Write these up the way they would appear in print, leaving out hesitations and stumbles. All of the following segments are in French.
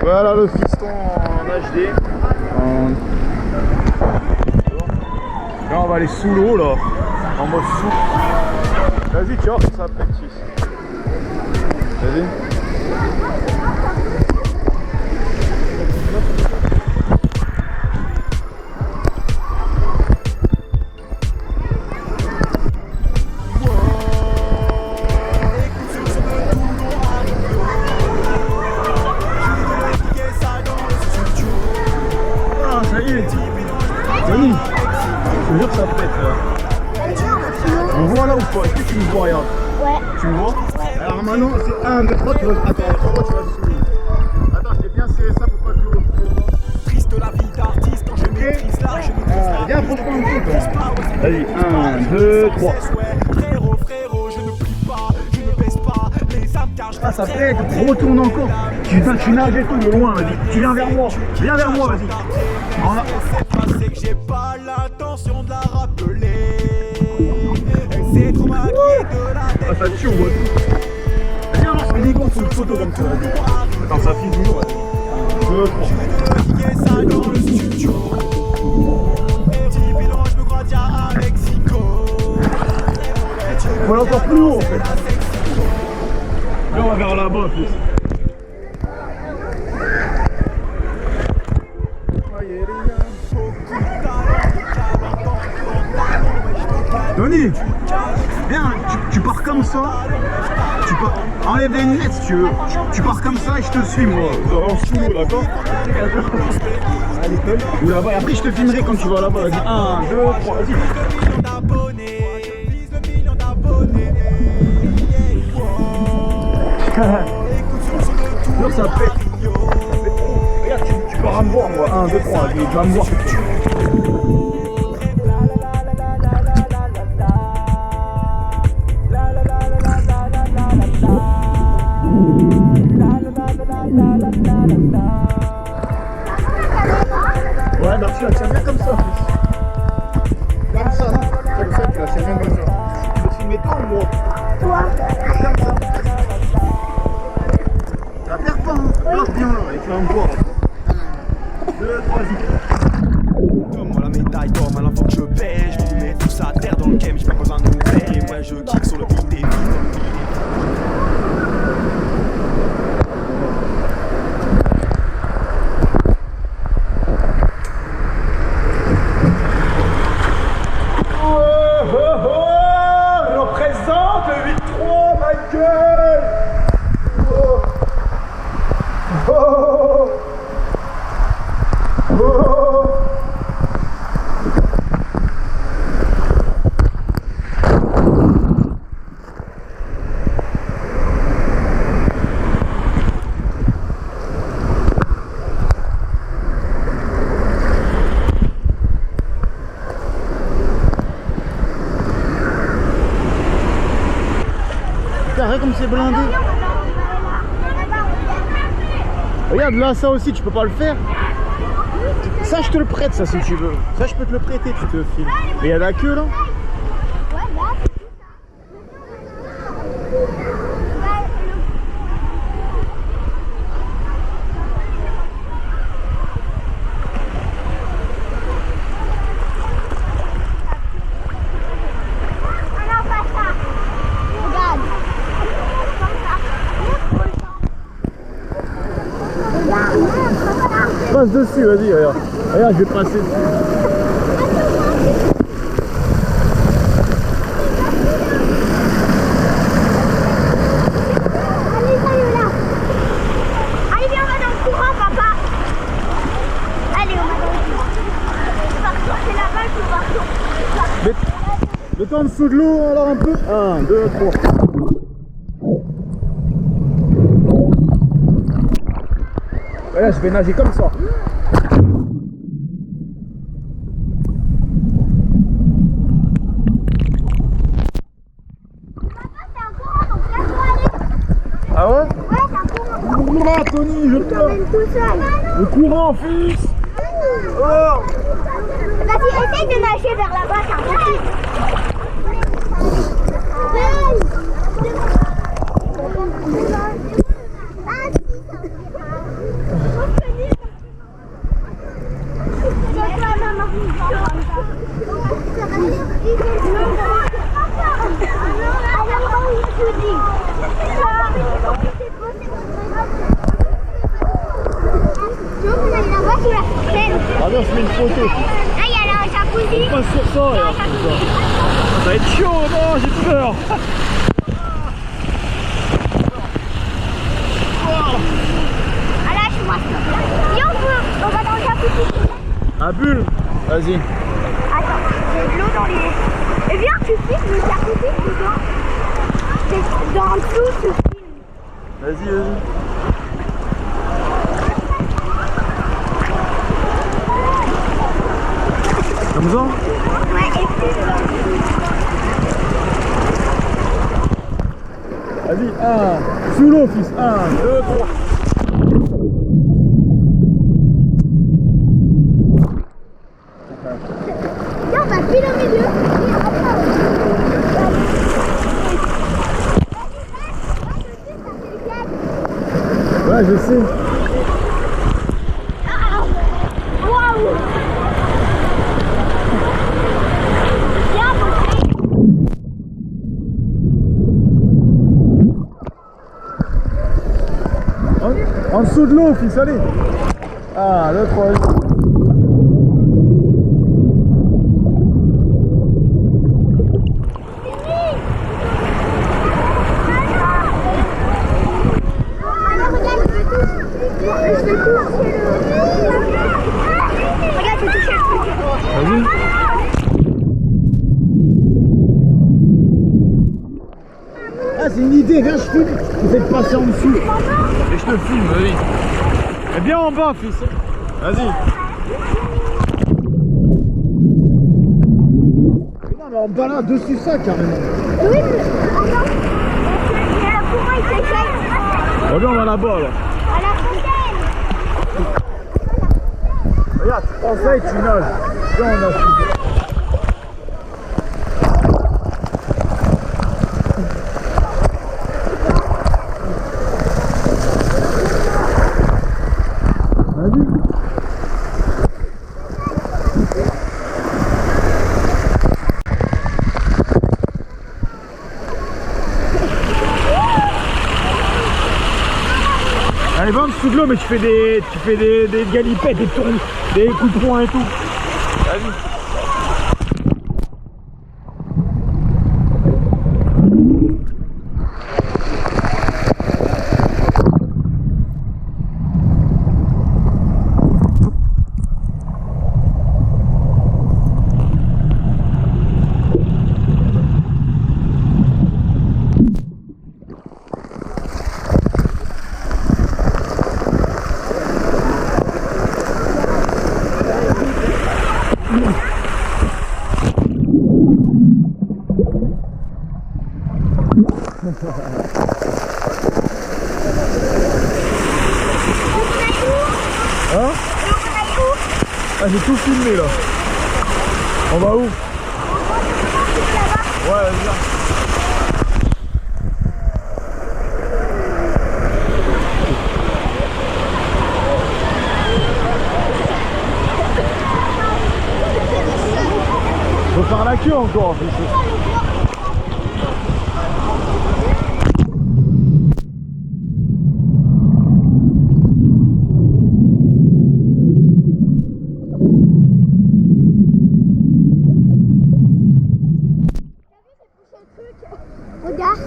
Voilà le fiston en HD. Là on va aller sous l'eau là. En mode sous. Vas-y tu vois, ça pète 6. Vas-y. Ah ça y est. Tony, je te jure que ça pète là. On voit là ou pas? Est-ce que tu me vois, regarde? Ouais. Tu me vois? Alors maintenant c'est 1, 2, 3, tu vas... Attends, 3 tu vas soulever. Attends, je t'ai bien serré ça pour pas que l'eau. Triste la vie d'artiste quand je maîtrise là, je maîtrise là. Viens, approche-toi un peu. Vas-y, 1, 2, 3. Frérot, frérot, je ne plie pas, je ne baisse pas les âmes car je Ah ça pète, retourne encore. Tu nages et tout de loin, vas-y. Tu viens vers moi. Viens vers moi, vas-y. Voilà. c'est que j'ai pas l'intention de la rappeler. Elle s'est trop maquillée de la tête. Ah ça tue, on voit tout. Vas-y, alors je fais des gants sur une photo comme ça, vas-y. Attends, ça filme toujours, vas-y. 2, 3. Ça dans le studio. Petit bilan, je me crois déjà à Mexico. Faut aller encore plus haut en fait. Là on va vers là-bas en plus. Tony, viens, tu pars comme ça. Tu pars, enlève les lunettes si tu veux. Tu pars comme ça et je te suis moi. En sous l'eau, d'accord? Allez, ou là-bas, et après je te filmerai quand tu vas là-bas. Vas-y, 1, 2, 3, vas-y. Ça pète. Regarde, tu pars à me voir moi. 1, 2, 3, tu vas me voir. Ouais, merci, tu la tiens bien comme ça. Comme ça, comme ça, tu la tiens bien comme ça. Tu veux filmer toi ou moi? Toi. Comme ça. Ça perd pas, hein? Lâche bien là, et tu vas me voir. 2, 3, Donne-moi la médaille d'or, maintenant faut que je paie. Je vous mets tout ça à terre dans le game, j'ai pas besoin de nouvelles. Et ouais, je kick sur le beat des vies. Regarde comme c'est blindé. Regarde là, ça aussi tu peux pas le faire. Ça je te le prête ça si tu veux. Ça je peux te le prêter, tu te filmes. Mais il y a la queue là. Passe dessus, vas-y, regarde. Regarde, je vais passer dessus. Allez, viens, on va dans le courant, papa. Allez, on va dans le courant. Partout, c'est là-bas, je suis partout. Mets-toi en dessous de l'eau alors un peu. 1, 2, 3. Voilà, je vais nager comme ça. Ah ouais? Ouais, c'est un courant. Ah Tony, je te Même tout seul. Le courant, fils. Oh. Vas-y, essaye de nager vers là-bas, c'est impossible. on se met une photo. Là, il y a la jacuzzi. On passe sur ça, regarde. Ça va être chaud, non, j'ai peur. Ah là, je vois ça. Si on va dans le jacuzzi. Un bulle. Vas-y. Attends, j'ai de l'eau dans les... Et viens, tu filmes le jacuzzi dedans. C'est dans le dessous, tu filmes. Vas-y, vas-y. Comme ça? Ouais, et puis... Vas-y, sous l'eau, fils. 1, 2, 3. Tiens, on va pile au milieu. Ouais, je sais. Waouh! Viens, mon En dessous de l'eau, fils, allez. Ah, le 3. Regarde, j'ai touché le truc. Vas-y. Ah, c'est une idée, viens, je filme. Tu fais passer en dessous. Et je te filme, vas-y. Et bien en bas, fils. Vas-y. Non, mais en bas là, dessus ça, carrément. Oui, mais attends. Il y a le courant, il s'échappe. Reviens, on va là-bas, là. À la fontaine. Regarde, tu prends ça et tu nages. Viens, on nage. Allez, va en dessous de l'eau, mais tu fais des galipettes, des tours, des coups de poing et tout. Vas-y. Hein? Ah, j'ai tout filmé là. On va où? Ouais, viens. Faut faire la queue encore ici. Regarde.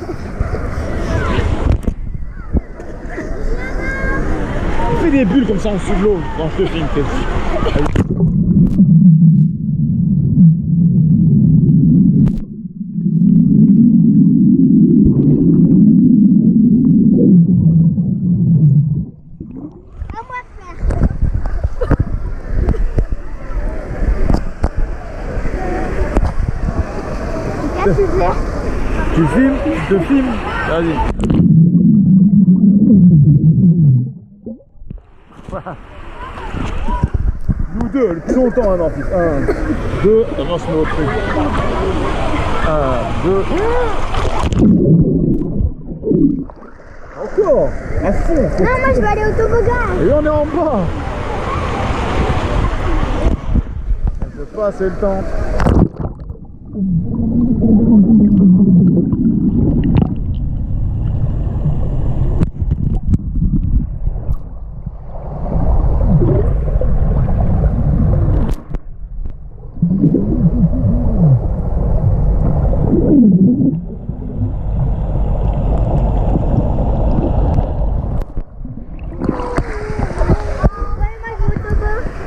Fais des bulles comme ça en dessous de l'eau quand je te filme. Tu filmes? Je te filme? Vas-y. Nous deux, le plus longtemps maintenant, fils. 1, 2, attends, je mets au truc. 1, 2. Encore, à fond. Non, moi je veux aller au toboggan. Et on est en bas. Je peux pas, c'est le temps.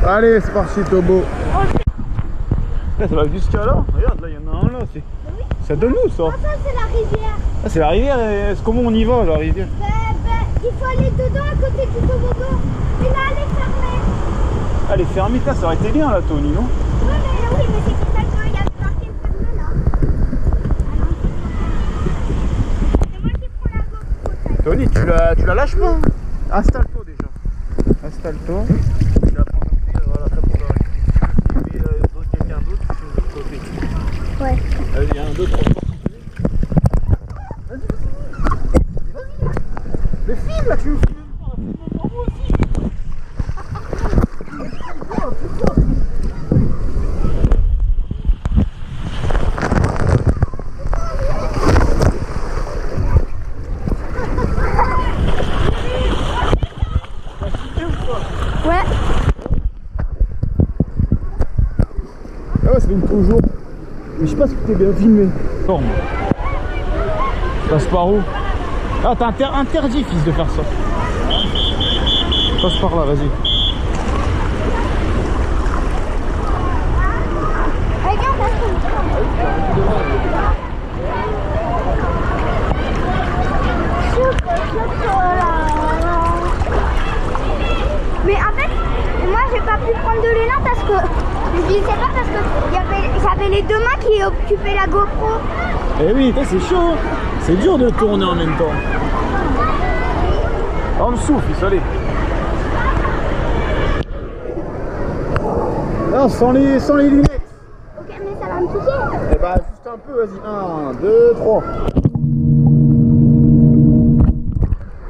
Allez, c'est parti, Tobo. Là, ça va jusqu'à là. Regarde, là, il y en a un là. Ça donne où ça? Ah, ça, c'est la rivière. Ah, c'est la rivière. Comment on y va, la rivière? Il faut aller dedans à côté du toboggan. Et là, elle est fermée. Ah, elle est fermée, là, ça aurait été bien là, Tony, non? Oui, mais c'est pour ça qu'il y a marqué fermé là. C'est moi qui prends la GoPro. Tony, tu la lâches pas. Installe-toi déjà. Installe-toi. Tu la prends comme ça, voilà, comme ça. Et puis, quelqu'un d'autre, tu fais de l'autre côté. Ouais. Il y a un d'autre. Vas-y. Mais filme là, tu me filmes pas. Filme pour moi aussi. Ouais. Ah ouais, ça fait toujours. Mais je sais pas si t'es bien filmé. Forme. Passe par où? Ah, t'as interdit, fils, de faire ça. Passe par là, vas-y. Regarde, mais en fait, moi j'ai pas pu prendre de l'élan parce que je disais pas parce que j'avais les deux mains qui occupaient la GoPro. Eh oui, c'est chaud. C'est dur de tourner en même temps. En dessous, fils, allez. Non, sans les lunettes. Ok, mais ça va me piquer. Eh bah, juste un peu, vas-y. 1, 2, 3.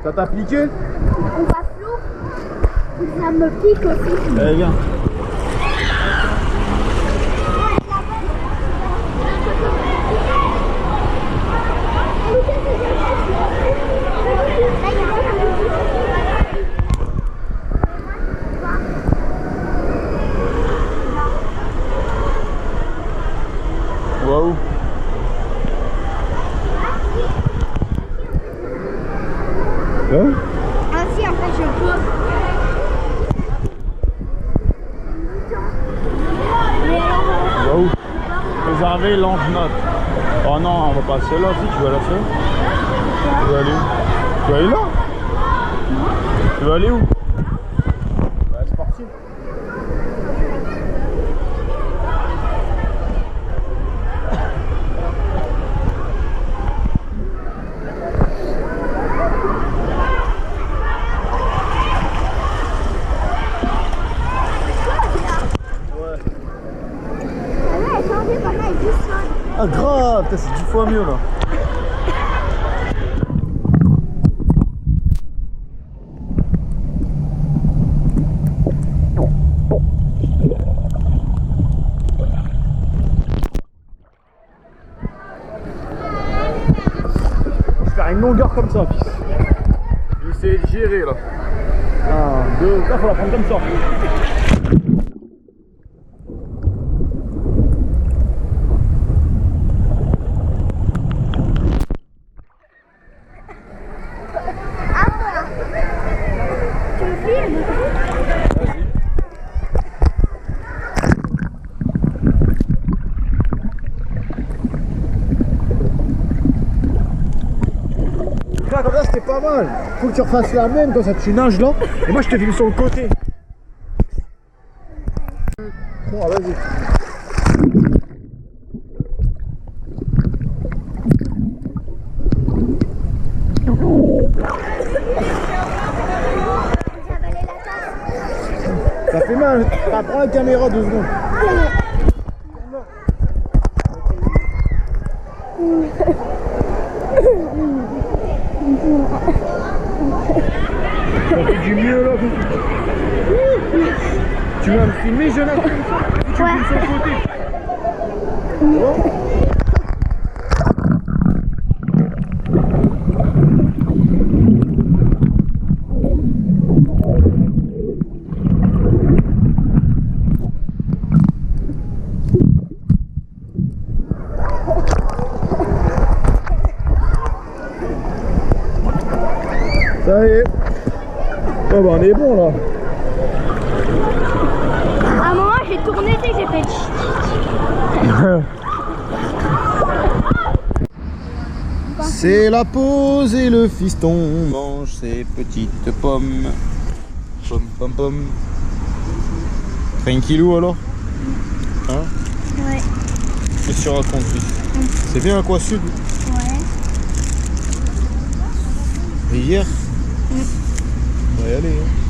Ça t'a piqué? On va flou. Ça me pique aussi. Allez, viens. Waouh. Hein? Ah si, en fait, je peux. Waouh. Préserver l'enveloppe. Oh non, on va passer là, si tu vas la faire. Tu vas aller où? Tu vas aller là? Tu vas aller où? Bah, c'est parti. Ah grave, c'est 10 fois mieux là. Je vais faire une longueur comme ça, fils. Je vais essayer de gérer là. 1, 2, là faut la prendre comme ça. Comme ça c'était pas mal. Faut que tu refasses la même, comme ça tu nages là. Et moi je te filme sur le côté. 3, vas-y. Ça fait mal. Prends la caméra 2 secondes. Ça fait du mieux là. Tu vas me filmer, Jonathan? Tu me filmes sur le côté. Bon. Ça y est. Oh bah on est bon là. tourné, j'ai fait C'est la pause et le fiston mange ses petites pommes. Pomme, pomme, pomme. Tranquillou alors? Hein? Ouais. Qu'est-ce que tu racontes, fils? C'est bien Aquasud? Ouais. Et hier? On va y aller. Hein.